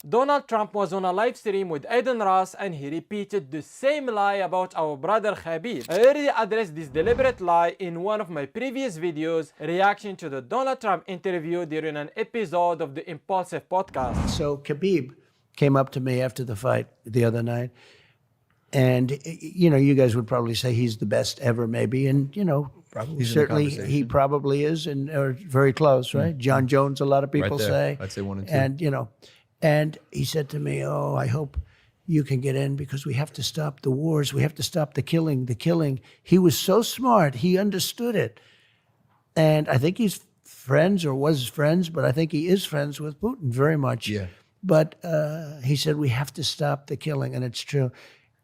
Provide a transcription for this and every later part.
Donald Trump was on a live stream with Aiden Ross and he repeated the same lie about our brother Khabib. I already addressed this deliberate lie in one of my previous videos reacting to the Donald Trump interview during an episode of the Impulsive podcast. So Khabib came up to me after the fight the other night, and you know, you guys would probably say he's the best ever, maybe, and you know, Probably certainly he probably is, and are very close, right? John Jones, a lot of people say. I'd say 1 and 2. And you know, and he said to me, "Oh, I hope you can get in because we have to stop the wars. We have to stop the killing. The killing." He was so smart; he understood it, and I think he's friends or was friends, but I think he is friends with Putin very much. Yeah. But he said we have to stop the killing, and it's true.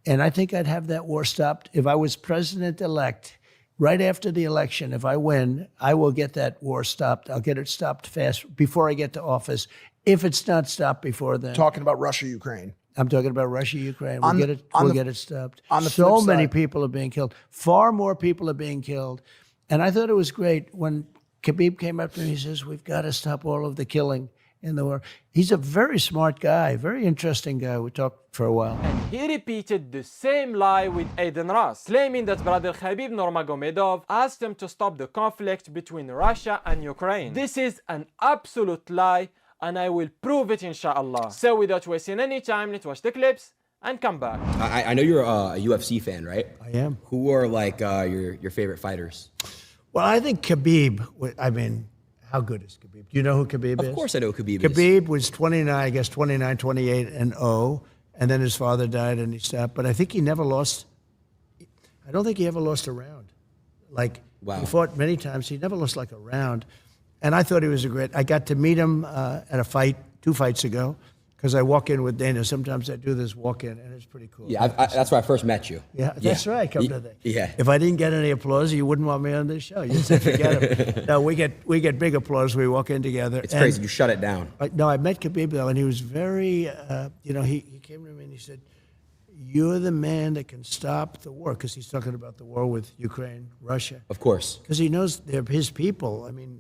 And I think I'd have that war stopped if I was president-elect. Right after the election, if I win, I will get that war stopped. I'll get it stopped fast before I get to office. If it's not stopped before then. Talking about Russia, Ukraine. I'm talking about Russia, Ukraine. We'll get it stopped. On the so flip many side, people are being killed. Far more people are being killed. And I thought it was great when Khabib came up to me. He says, "We've got to stop all of the killing in the war." He's a very smart guy, very interesting guy. We talked for a while. And he repeated the same lie with Aiden Ross, claiming that brother Khabib Nurmagomedov asked him to stop the conflict between Russia and Ukraine. This is an absolute lie, and I will prove it inshallah. So without wasting any time, let's watch the clips and come back. I know you're a UFC fan, right? I am. Who are like your favorite fighters? Well, I think Khabib, I mean, how good is Khabib? Do you know who Khabib is? Of course I know who Khabib is. Khabib was 29, 28 and 0, and then his father died and he stopped. But I think he never lost, I don't think he ever lost a round. Like, Wow. he fought many times. He never lost like a round. And I thought he was I got to meet him at a fight 2 fights ago, because I walk in with Dana. Sometimes I do this walk in, and it's pretty cool. Yeah, that's where I first met you. Yeah, that's right. Come to the. Yeah. If I didn't get any applause, you wouldn't want me on this show. You'd say, forget it. No, we get big applause. We walk in together. It's crazy. You shut it down. No, I met Khabib though, and he was very. You know, he came to me and he said, "You're the man that can stop the war," because he's talking about the war with Ukraine, Russia. Of course. Because he knows they're his people. I mean,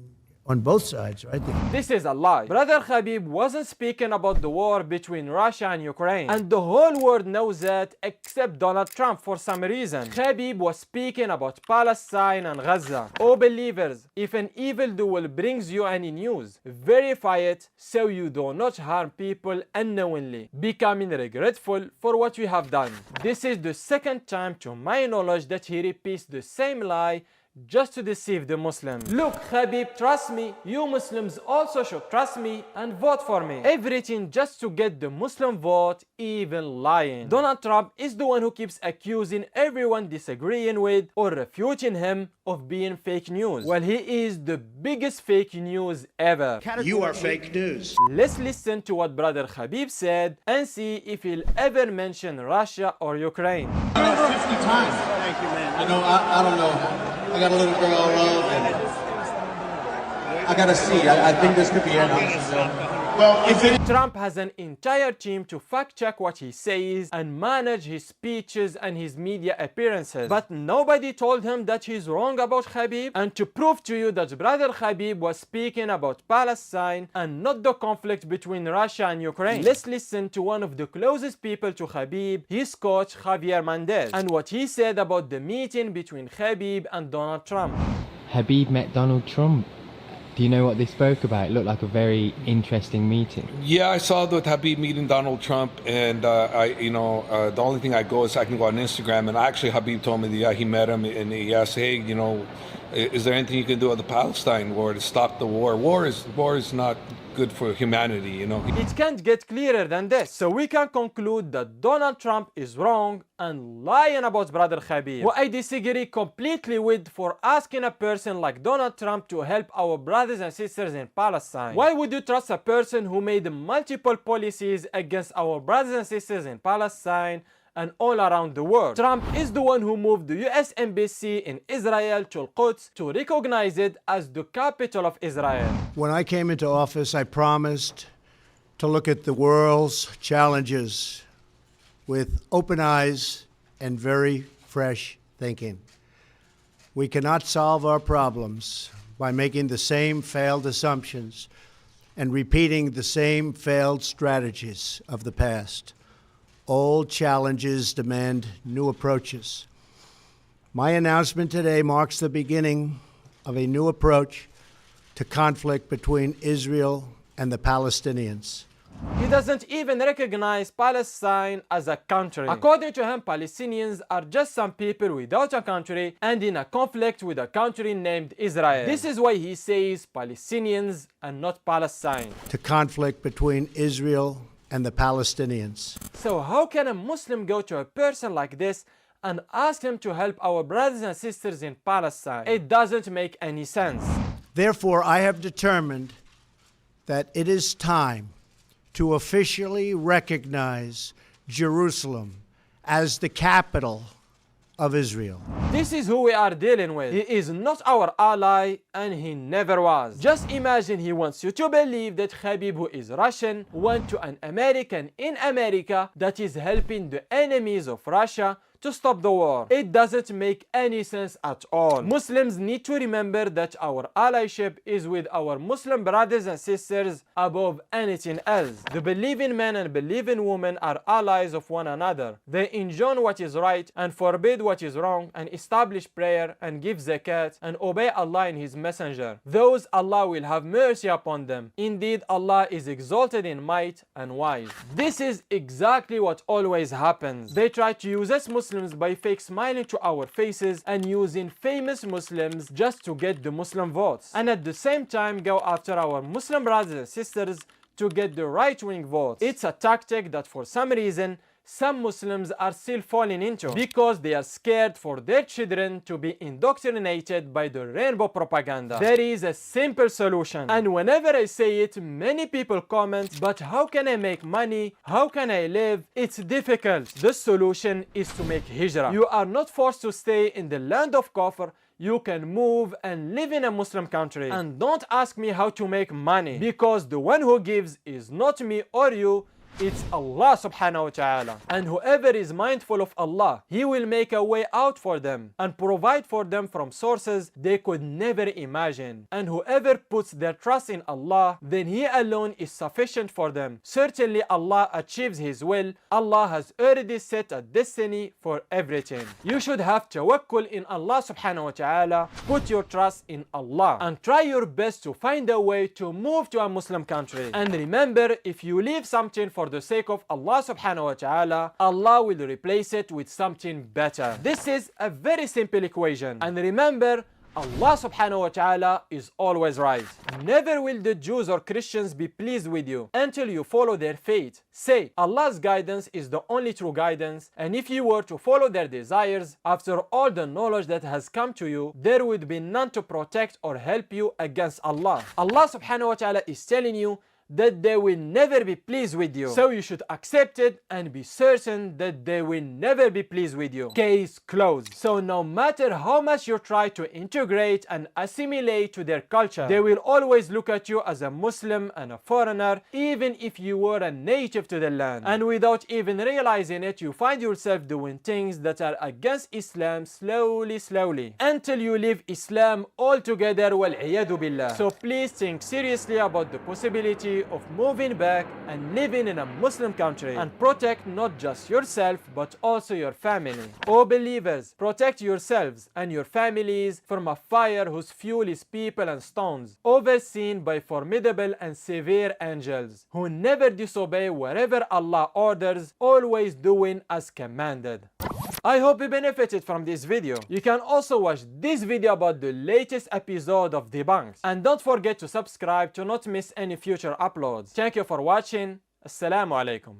on both sides, right? This is a lie. Brother Khabib wasn't speaking about the war between Russia and Ukraine. And the whole world knows that except Donald Trump for some reason. Khabib was speaking about Palestine and Gaza. Oh believers, if an evildoer brings you any news, verify it so you do not harm people unknowingly, becoming regretful for what you have done. This is the second time to my knowledge that he repeats the same lie just to deceive the Muslims. Look, Khabib, trust me, you Muslims also should trust me and vote for me. Everything just to get the Muslim vote, even lying. Donald Trump is the one who keeps accusing everyone disagreeing with or refuting him of being fake news. Well, he is the biggest fake news ever. You are fake news. Let's listen to what brother Khabib said and see if he'll ever mention Russia or Ukraine. 50 times. Thank you, man. You know, I don't know. I got a little girl I love, and I gotta see. I think this could be it. Well, if it Trump has an entire team to fact check what he says and manage his speeches and his media appearances. But nobody told him that he's wrong about Khabib. And to prove to you that brother Khabib was speaking about Palestine and not the conflict between Russia and Ukraine, let's listen to one of the closest people to Khabib, his coach Javier Mendez, and what he said about the meeting between Khabib and Donald Trump. Habib met Donald Trump. Do you know what they spoke about? It looked like a very interesting meeting. Yeah, I saw the Habib meeting Donald Trump, and the only thing I can go on Instagram, and actually Habib told me that he met him and he asked, hey, you know, is there anything you can do with the Palestine war to stop the war? War is not good for humanity, you know. It can't get clearer than this. So we can conclude that Donald Trump is wrong and lying about brother Khabib. What I disagree completely with for asking a person like Donald Trump to help our brothers and sisters in Palestine. Why would you trust a person who made multiple policies against our brothers and sisters in Palestine and all around the world? Trump is the one who moved the US embassy in Israel to Al-Quds to recognize it as the capital of Israel. When I came into office, I promised to look at the world's challenges with open eyes and very fresh thinking. We cannot solve our problems by making the same failed assumptions and repeating the same failed strategies of the past. Old challenges demand new approaches. My announcement today marks the beginning of a new approach to conflict between Israel and the Palestinians. He doesn't even recognize Palestine as a country. According to him, Palestinians are just some people without a country and in a conflict with a country named Israel. This is why he says Palestinians and not Palestine. To conflict between Israel and the Palestinians. So how can a Muslim go to a person like this and ask him to help our brothers and sisters in Palestine? It doesn't make any sense. Therefore, I have determined that it is time to officially recognize Jerusalem as the capital of Israel. This is who we are dealing with. He is not our ally and he never was. Just imagine he wants you to believe that Khabib, who is Russian, went to an American in America that is helping the enemies of Russia to stop the war. It doesn't make any sense at all. Muslims need to remember that our allyship is with our Muslim brothers and sisters above anything else. The believing men and believing women are allies of one another. They enjoin what is right and forbid what is wrong and establish prayer and give zakat and obey Allah and His Messenger. Those Allah will have mercy upon them. Indeed, Allah is exalted in might and wise. This is exactly what always happens. They try to use us Muslims by fake smiling to our faces and using famous Muslims just to get the Muslim votes, and at the same time go after our Muslim brothers and sisters to get the right-wing votes. It's a tactic that for some reason some Muslims are still falling into because they are scared for their children to be indoctrinated by the rainbow propaganda. There is a simple solution, and whenever I say it, many people comment, but how can I make money? How can I live? It's difficult. The solution is to make hijrah. You are not forced to stay in the land of kufr. You can move and live in a Muslim country. And don't ask me how to make money, because the one who gives is not me or you. It's Allah subhanahu wa ta'ala. And whoever is mindful of Allah, He will make a way out for them and provide for them from sources they could never imagine. And whoever puts their trust in Allah, then He alone is sufficient for them. Certainly Allah achieves His will. Allah has already set a destiny for everything. You should have tawakkul in Allah subhanahu wa ta'ala. Put your trust in Allah and try your best to find a way to move to a Muslim country. And remember, if you leave something for the sake of Allah subhanahu wa ta'ala, Allah will replace it with something better. This is a very simple equation. And remember, Allah subhanahu wa ta'ala is always right. Never will the Jews or Christians be pleased with you until you follow their fate. Say, Allah's guidance is the only true guidance, and if you were to follow their desires, after all the knowledge that has come to you, there would be none to protect or help you against Allah. Allah subhanahu wa ta'ala is telling you that they will never be pleased with you. So you should accept it and be certain that they will never be pleased with you. Case closed. So no matter how much you try to integrate and assimilate to their culture, they will always look at you as a Muslim and a foreigner, even if you were a native to the land. And without even realizing it, you find yourself doing things that are against Islam slowly, until you leave Islam altogether, wal-'iyadu billah. So please think seriously about the possibility of moving back and living in a Muslim country, and protect not just yourself but also your family. O believers, protect yourselves and your families from a fire whose fuel is people and stones, overseen by formidable and severe angels who never disobey wherever Allah orders, always doing as commanded. I hope you benefited from this video. You can also watch this video about the latest episode of Debunked. And don't forget to subscribe to not miss any future uploads. Thank you for watching. Assalamu alaikum.